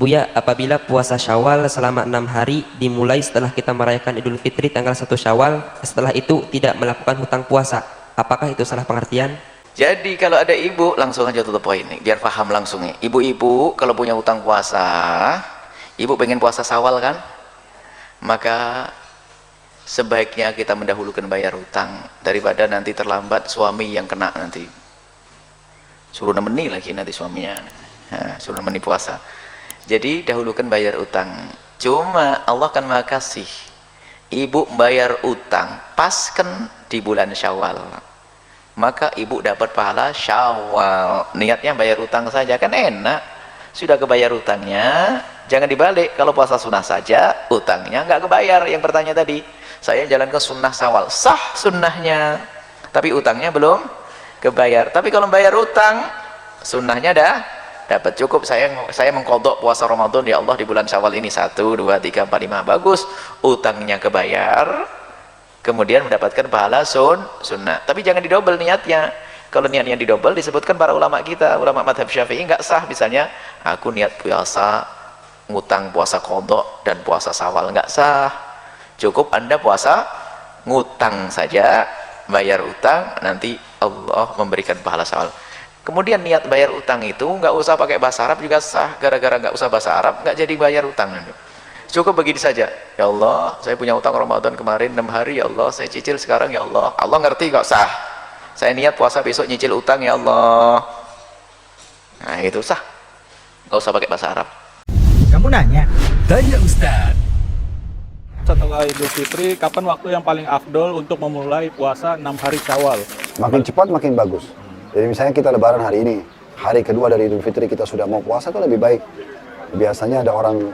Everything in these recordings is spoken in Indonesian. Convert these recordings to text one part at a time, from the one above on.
Buya, apabila puasa Syawal selama 6 hari dimulai setelah kita merayakan Idul Fitri tanggal 1 Syawal, setelah itu tidak melakukan hutang puasa, apakah itu salah pengertian? Jadi kalau ada ibu, langsung aja tutup poin nih, biar paham langsung nih. Ibu-ibu kalau punya hutang puasa, ibu pengen puasa Syawal kan? Maka sebaiknya kita mendahulukan bayar hutang daripada nanti terlambat suami yang kena nanti. Suruh nemeni lagi nanti suaminya. Nah, suruh nemeni puasa. Jadi dahulukan bayar utang. Cuma Allah kan Maha Kasih. Ibu bayar utang pas kan di bulan Syawal. Maka ibu dapat pahala Syawal. Niatnya bayar utang saja kan enak. Sudah kebayar utangnya, jangan dibalik. Kalau puasa sunnah saja, utangnya nggak kebayar. Yang bertanya tadi, saya jalankan sunnah Syawal, sah sunnahnya, tapi utangnya belum kebayar. Tapi kalau bayar utang, sunnahnya dah dapat cukup. Saya mengkodok puasa Ramadan ya Allah di bulan Syawal ini 1, 2, 3, 4, 5, bagus, utangnya kebayar, kemudian mendapatkan pahala sunnah. Tapi jangan didobel niatnya. Kalau niatnya didobel, disebutkan para ulama kita, ulama madhab Syafi'i, nggak sah. Misalnya aku niat puasa ngutang puasa kodok dan puasa Syawal, nggak sah. Cukup Anda puasa ngutang saja, bayar utang, nanti Allah memberikan pahala Syawal. Kemudian niat bayar utang itu nggak usah pakai bahasa Arab juga sah. Gara-gara nggak usah bahasa Arab nggak jadi bayar utang. Cukup begini saja, ya Allah saya punya utang Ramadan kemarin 6 hari, ya Allah saya cicil sekarang, ya Allah. Allah ngerti kok sah. Saya niat puasa besok nyicil utang, ya Allah. Nah itu sah, nggak usah pakai bahasa Arab. Kamu nanya? Tanya Ustaz. Setelah Idul Fitri, kapan waktu yang paling afdol untuk memulai puasa 6 hari Syawal? Makin cepat makin bagus. Jadi misalnya kita lebaran hari ini, hari kedua dari Idul Fitri kita sudah mau puasa, itu lebih baik. Biasanya ada orang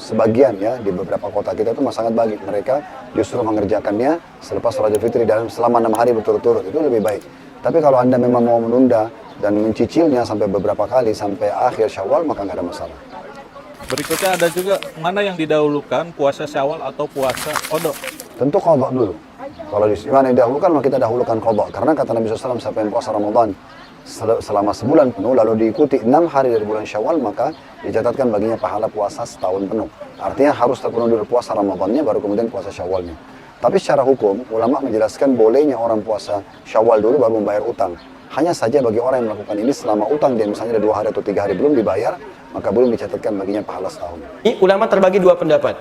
sebagian ya di beberapa kota kita itu sangat baik, mereka justru mengerjakannya selepas sholat Idul Fitri dalam selama 6 hari berturut-turut, itu lebih baik. Tapi kalau Anda memang mau menunda dan mencicilnya sampai beberapa kali sampai akhir Syawal, maka nggak ada masalah. Berikutnya ada juga, mana yang didahulukan, puasa Syawal atau puasa Qadha? Tentu qadha dulu. Kalau di mana yang didahulukan, maka kita dahulukan qadha. Karena kata Nabi SAW, siapa yang puasa Ramadan selama sebulan penuh, lalu diikuti 6 hari dari bulan Syawal, maka dicatatkan baginya pahala puasa setahun penuh. Artinya harus terpenuhi dulu puasa Ramadannya, baru kemudian puasa Syawalnya. Tapi secara hukum, ulama menjelaskan bolehnya orang puasa Syawal dulu baru membayar utang. Hanya saja bagi orang yang melakukan ini selama utang dia misalnya ada 2 hari atau 3 hari belum dibayar, maka belum dicatatkan baginya pahala setahun. Ini ulama terbagi 2 pendapat.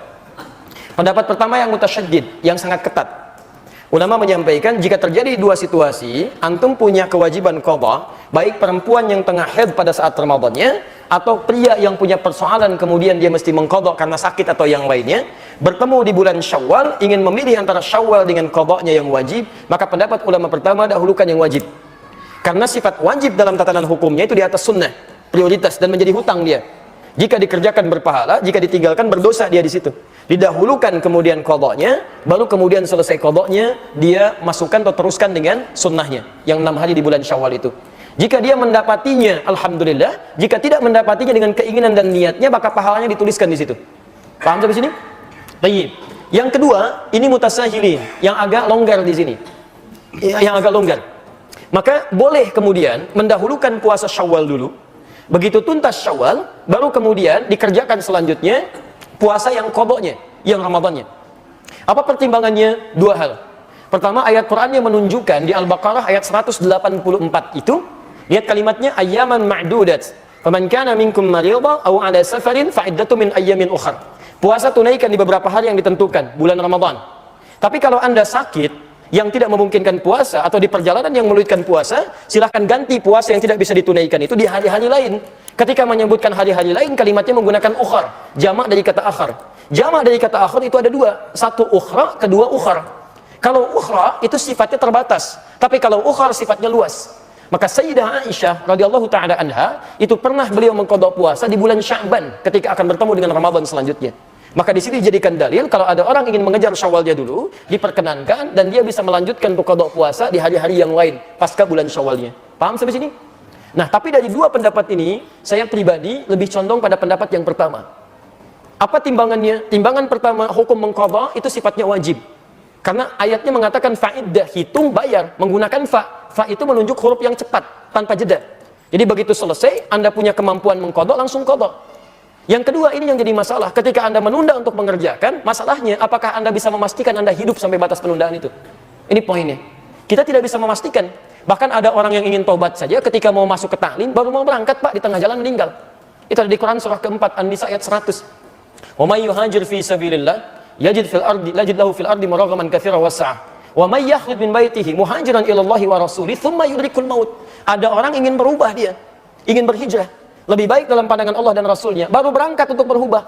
Pendapat pertama yang mutasyaddid, yang sangat ketat. Ulama menyampaikan jika terjadi 2 situasi, antum punya kewajiban qadha, baik perempuan yang tengah haid pada saat Ramadannya atau pria yang punya persoalan kemudian dia mesti mengqadha karena sakit atau yang lainnya, bertemu di bulan Syawal, ingin memilih antara Syawal dengan qadhanya yang wajib, maka pendapat ulama pertama dahulukan yang wajib. Karena sifat wajib dalam tatanan hukumnya itu di atas sunnah, prioritas, dan menjadi hutang dia. Jika dikerjakan berpahala, jika ditinggalkan berdosa dia di situ. Didahulukan kemudian qadhanya, baru kemudian selesai qadhanya dia masukkan atau teruskan dengan sunnahnya yang 6 hari di bulan Syawal itu. Jika dia mendapatinya, alhamdulillah. Jika tidak mendapatinya dengan keinginan dan niatnya, maka pahalanya dituliskan di situ. Paham sampai sini? Baik. Yang kedua, ini mutasahilin, yang agak longgar di sini. Yang agak longgar. Maka boleh kemudian mendahulukan puasa Syawal dulu. Begitu tuntas Syawal, baru kemudian dikerjakan selanjutnya puasa yang qadhanya, yang Ramadannya. Apa pertimbangannya? 2 hal. Pertama, ayat Quran yang menunjukkan di Al-Baqarah ayat 184 itu, lihat kalimatnya ayyaman ma'dudat. Faman kana minkum maridha aw 'ala safarin fa iddatun min ayyamin ukhra. Puasa tunaikan di beberapa hari yang ditentukan, bulan Ramadan. Tapi kalau Anda sakit yang tidak memungkinkan puasa atau di perjalanan yang menyulitkan puasa, silahkan ganti puasa yang tidak bisa ditunaikan itu di hari-hari lain. Ketika menyebutkan hari-hari lain, kalimatnya menggunakan ukhar, jamak dari kata akhar. Jamak dari kata akhar itu ada 2, satu ukhra, kedua ukhar. Kalau ukhra itu sifatnya terbatas, tapi kalau ukhar sifatnya luas. Maka Sayyidah Aisyah radhiyallahu taala anha itu pernah beliau mengqadha puasa di bulan Sya'ban ketika akan bertemu dengan Ramadan selanjutnya. Maka di sini dijadikan dalil kalau ada orang ingin mengejar Syawalnya dulu, diperkenankan dan dia bisa melanjutkan untuk qadha puasa di hari-hari yang lain pasca bulan Syawalnya. Paham sampai sini? Nah, tapi dari 2 pendapat ini, saya pribadi lebih condong pada pendapat yang pertama. Apa timbangannya? Timbangan pertama, hukum mengqadha itu sifatnya wajib. Karena ayatnya mengatakan fa'iddah, hitung bayar, menggunakan fa. Fa itu menunjuk huruf yang cepat, tanpa jeda. Jadi begitu selesai, Anda punya kemampuan mengqadha, langsung qadha. Yang kedua, ini yang jadi masalah. Ketika Anda menunda untuk mengerjakan, masalahnya apakah Anda bisa memastikan Anda hidup sampai batas penundaan itu? Ini poinnya. Kita tidak bisa memastikan. Bahkan ada orang yang ingin tobat saja ketika mau masuk ke taklim, baru mau berangkat, Pak, di tengah jalan meninggal. Itu ada di Quran surah keempat, An-Nisa ayat 100. Wa may yuhajir fi sabilillah yajid lahu fil ardi maragaman katsiran wasa'ah. Wa may yakhrij min baitihi muhajiran ila Allah wa rasulih thumma yudrikul maut. Ada orang ingin berubah dia, ingin berhijrah, lebih baik dalam pandangan Allah dan Rasulnya, baru berangkat untuk berubah.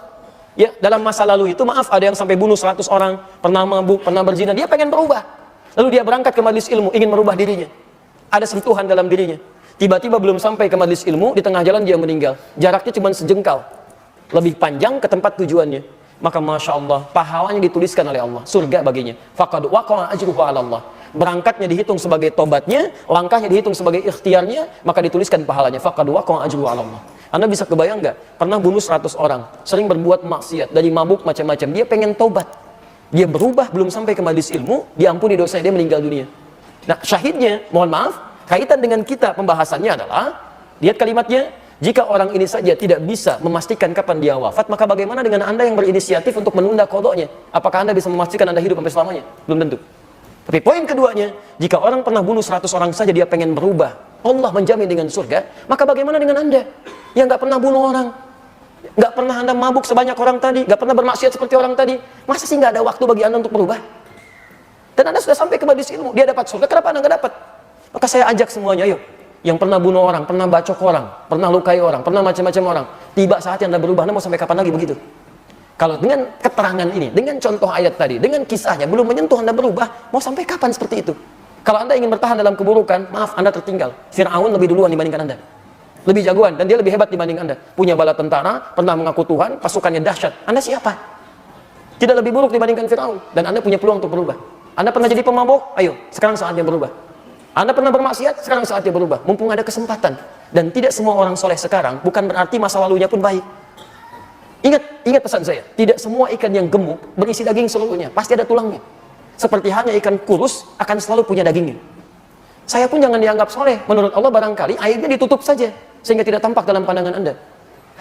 Ya, dalam masa lalu itu maaf ada yang sampai bunuh 100 orang, pernah mabuk, pernah berzina, dia pengen berubah. Lalu dia berangkat ke majelis ilmu, ingin merubah dirinya. Ada sentuhan dalam dirinya. Tiba-tiba belum sampai ke majelis ilmu, di tengah jalan dia meninggal. Jaraknya cuma sejengkal. Lebih panjang ke tempat tujuannya. Maka Masya Allah, pahalanya dituliskan oleh Allah, surga baginya. Faqad waqa'a ajruhu 'ala Allah. Berangkatnya dihitung sebagai tobatnya, langkahnya dihitung sebagai ikhtiarnya, maka dituliskan pahalanya. Faqad waqa'a ajruhu 'ala Allah. Anda bisa kebayang nggak? Pernah bunuh 100 orang, sering berbuat maksiat, dari mabuk macam-macam. Dia pengen tobat. Dia berubah, belum sampai ke majelis ilmu, diampuni dosanya, dia meninggal dunia. Nah, syahidnya, mohon maaf, kaitan dengan kita pembahasannya adalah, lihat kalimatnya, jika orang ini saja tidak bisa memastikan kapan dia wafat, maka bagaimana dengan Anda yang berinisiatif untuk menunda kodoknya? Apakah Anda bisa memastikan Anda hidup sampai selamanya? Belum tentu. Tapi poin keduanya, jika orang pernah bunuh 100 orang saja dia pengen berubah, Allah menjamin dengan surga, maka bagaimana dengan Anda yang nggak pernah bunuh orang, nggak pernah Anda mabuk sebanyak orang tadi, nggak pernah bermaksiat seperti orang tadi? Masa sih nggak ada waktu bagi Anda untuk berubah? Dan Anda sudah sampai ke majelis ilmu, dia dapat surga, kenapa Anda nggak dapat? Maka saya ajak semuanya, ayo, yang pernah bunuh orang, pernah bacok orang, pernah lukai orang, pernah macam-macam orang, tiba saatnya Anda berubah. Anda mau sampai kapan lagi begitu? Kalau dengan keterangan ini, dengan contoh ayat tadi, dengan kisahnya belum menyentuh Anda berubah, mau sampai kapan seperti itu? Kalau Anda ingin bertahan dalam keburukan, maaf, Anda tertinggal. Fir'aun lebih duluan dibandingkan Anda, lebih jagoan, dan dia lebih hebat dibanding Anda. Punya bala tentara, pernah mengaku Tuhan, pasukannya dahsyat. Anda siapa? Tidak lebih buruk dibandingkan Fir'aun, dan Anda punya peluang untuk berubah. Anda pernah jadi pemabuk? Ayo, sekarang saatnya berubah. Anda pernah bermaksiat? Sekarang saatnya berubah. Mumpung ada kesempatan. Dan tidak semua orang soleh sekarang, bukan berarti masa lalunya pun baik. Ingat pesan saya. Tidak semua ikan yang gemuk berisi daging seluruhnya. Pasti ada tulangnya. Seperti halnya ikan kurus akan selalu punya dagingnya. Saya pun jangan dianggap soleh. Menurut Allah barangkali airnya ditutup saja, sehingga tidak tampak dalam pandangan Anda.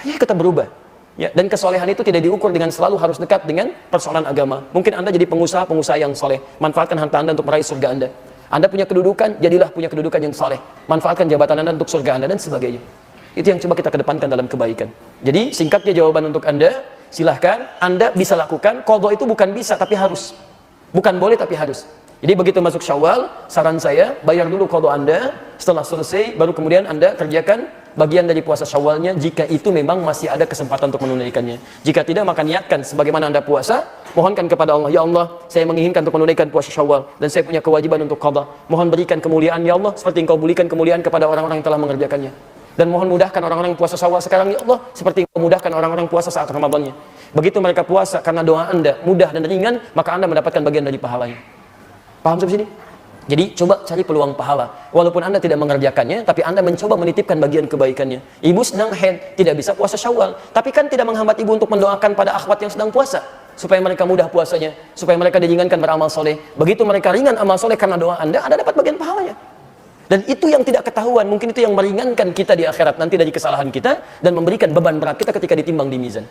Ayo kita berubah. Ya, dan kesolehan itu tidak diukur dengan selalu harus dekat dengan persoalan agama. Mungkin Anda jadi pengusaha yang soleh. Manfaatkan harta Anda untuk meraih surga Anda. Anda punya kedudukan, jadilah punya kedudukan yang saleh. Manfaatkan jabatan Anda untuk surga Anda dan sebagainya. Itu yang coba kita kedepankan dalam kebaikan. Jadi singkatnya jawaban untuk Anda, silahkan Anda bisa lakukan. Qadha itu bukan bisa tapi harus. Bukan boleh tapi harus. Jadi begitu masuk Syawal, saran saya bayar dulu qadha Anda. Setelah selesai, baru kemudian Anda kerjakan bagian dari puasa Syawalnya jika itu memang masih ada kesempatan untuk menunaikannya. Jika tidak, maka niatkan sebagaimana Anda puasa, mohonkan kepada Allah, ya Allah, saya menginginkan untuk menunaikan puasa Syawal dan saya punya kewajiban untuk qadha. Mohon berikan kemuliaan ya Allah seperti Engkau berikan kemuliaan kepada orang-orang yang telah mengerjakannya. Dan mohon mudahkan orang-orang yang puasa Syawal sekarang ya Allah seperti Engkau mudahkan orang-orang puasa saat Ramadannya. Begitu mereka puasa karena doa Anda mudah dan ringan, maka Anda mendapatkan bagian dari pahalanya. Paham sampai sini? Jadi coba cari peluang pahala. Walaupun Anda tidak mengerjakannya, tapi Anda mencoba menitipkan bagian kebaikannya. Ibu sedang haid, tidak bisa puasa Syawal, tapi kan tidak menghambat ibu untuk mendoakan pada akhwat yang sedang puasa, supaya mereka mudah puasanya, supaya mereka diringankan beramal soleh. Begitu mereka ringan amal soleh karena doa Anda dapat bagian pahalanya. Dan itu yang tidak ketahuan, mungkin itu yang meringankan kita di akhirat nanti dari kesalahan kita dan memberikan beban berat kita ketika ditimbang di mizan.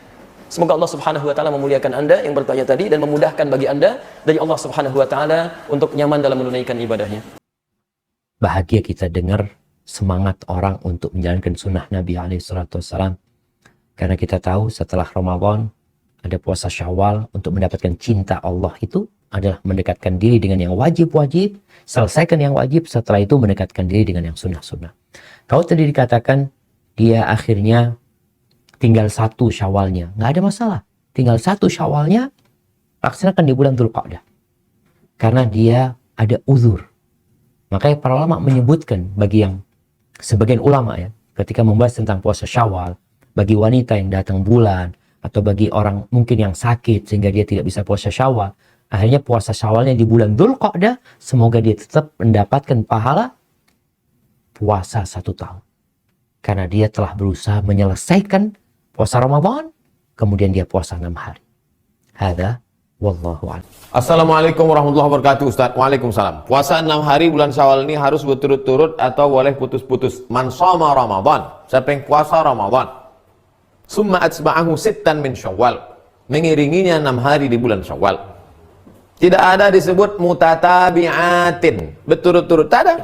Semoga Allah Subhanahu wa taala memuliakan Anda yang bertanya tadi dan memudahkan bagi Anda dari Allah Subhanahu wa taala untuk nyaman dalam menunaikan ibadahnya. Bahagia kita dengar semangat orang untuk menjalankan sunnah Nabi SAW. Karena kita tahu setelah Ramadan ada puasa Syawal. Untuk mendapatkan cinta Allah itu adalah mendekatkan diri dengan yang wajib-wajib, selesaikan yang wajib, setelah itu mendekatkan diri dengan yang sunnah-sunnah. Kalau tadi dikatakan dia akhirnya tinggal 1 Syawalnya, nggak ada masalah. Tinggal 1 Syawalnya, laksanakan di bulan Dzulqa'dah. Karena dia ada uzur. Makanya para ulama menyebutkan bagi yang sebagian ulama ya, ketika membahas tentang puasa Syawal, bagi wanita yang datang bulan atau bagi orang mungkin yang sakit sehingga dia tidak bisa puasa Syawal, akhirnya puasa Syawalnya di bulan Dzulqa'dah, semoga dia tetap mendapatkan pahala puasa 1 tahun. Karena dia telah berusaha menyelesaikan puasa Ramadan, kemudian dia puasa 6 hari. Hada wallahu a'lam. Assalamualaikum warahmatullahi wabarakatuh, Ustaz. Waalaikumsalam. Puasa 6 hari bulan Syawal ini harus berturut-turut atau boleh putus-putus? Man shoma Ramadan. Siapa yang puasa Ramadan Summa atba'ahu sittan min Syawal. Mengiringinya 6 hari di bulan Syawal. Tidak ada disebut mutatabi'atin, berturut-turut, tak ada.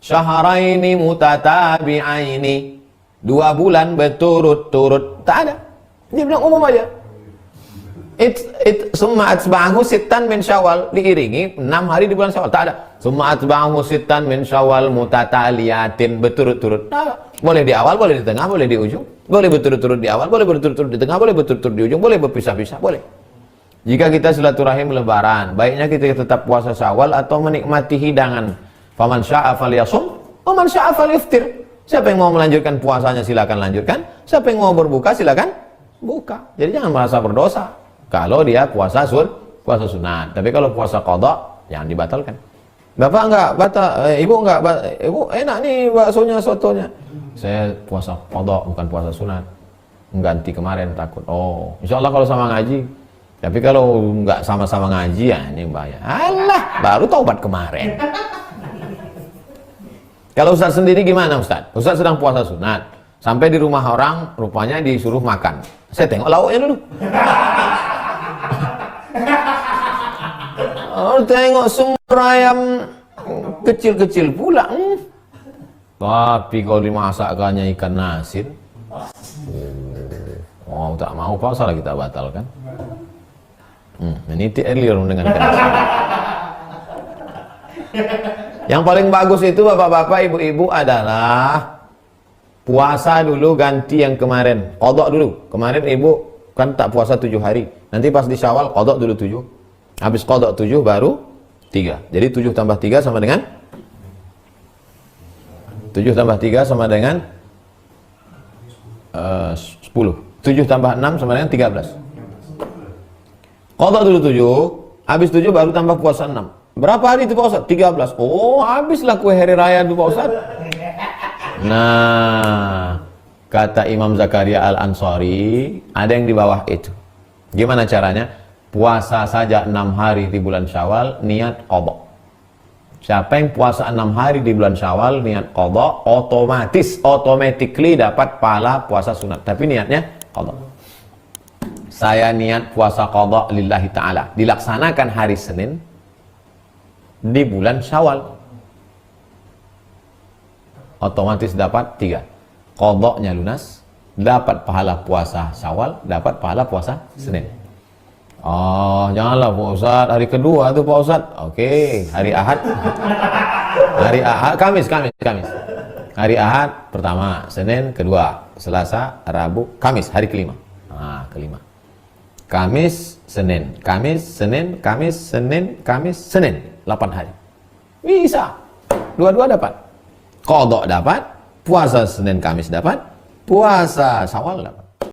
Syahraini mutatabi'aini, 2 bulan berturut-turut, tak ada. Dia bilang umum aja. Summa atba'ahu sittan min Syawal, diiringi 6 hari di bulan Syawal, tak ada. Summa atba'ahu sittan min Syawal mutataliyatin, berturut-turut. Nah, boleh di awal, boleh di tengah, boleh di ujung. Boleh berturut-turut di awal, boleh berturut-turut di tengah, boleh berturut-turut di ujung, boleh berpisah-pisah, boleh. Jika kita silaturahim lebaran, baiknya kita tetap puasa Syawal atau menikmati hidangan. Faman sya'a falyasum, wa man sya'a falyaftir. Siapa yang mau melanjutkan puasanya silakan lanjutkan, siapa yang mau berbuka silakan buka. Jadi jangan merasa berdosa kalau dia puasa sunat. Tapi kalau puasa qada jangan dibatalkan. Bapak enggak batal, ibu enggak, ibu enak nih baksonya, sotonya. Saya puasa qada bukan puasa sunat. Mengganti kemarin takut. Oh, insyaallah kalau sama ngaji. Tapi kalau enggak sama-sama ngaji ya ini bahaya. Alah, baru taubat kemarin. Kalau Ustaz sendiri gimana Ustaz? Ustaz sedang puasa sunat. Sampai di rumah orang, rupanya disuruh makan. Saya tengok lauknya dulu. Oh, tengok sumber ayam kecil-kecil pula. Tapi kalau dimasakkannya ikan asin, oh tak mau puasa lah kita batalkan. Ini earlier mendengarkan. Yang paling bagus itu bapak-bapak, ibu-ibu adalah puasa dulu ganti yang kemarin. Qadha dulu. Kemarin ibu kan tak puasa 7 hari. Nanti pas di Syawal qadha dulu 7. Habis qadha 7 baru 3. Jadi 7 tambah 3 sama dengan 7 tambah 3 sama dengan 10. 7 tambah 6 sama dengan 13. Qadha dulu 7, habis 7 baru tambah puasa 6. Berapa hari itu Pak Ustaz? 13. Oh, habislah kue hari raya itu Pak Ustaz. Nah, kata Imam Zakaria Al-Ansari, ada yang di bawah itu. Gimana caranya? Puasa saja 6 hari di bulan Syawal, niat qadha. Siapa yang puasa 6 hari di bulan Syawal, niat qadha, automatically dapat pahala puasa sunat. Tapi niatnya qadha. Saya niat puasa qadha lillahi ta'ala. Dilaksanakan hari Senin di bulan Syawal, otomatis dapat 3. Qadha-nya lunas, dapat pahala puasa Syawal, dapat pahala puasa Senin. Oh, janganlah Pak Ustaz, hari kedua tuh Pak Ustaz. Oke, hari Ahad. Hari Ahad, Kamis. Hari Ahad pertama, Senin kedua, Selasa, Rabu, Kamis, hari kelima. Nah, kelima. Kamis, Senin, Kamis, Senin, Kamis, Senin, Kamis, Senin. 8 hari. Bisa. Dua-dua dapat. Qadha dapat, puasa Senin Kamis dapat, puasa Syawal dapat.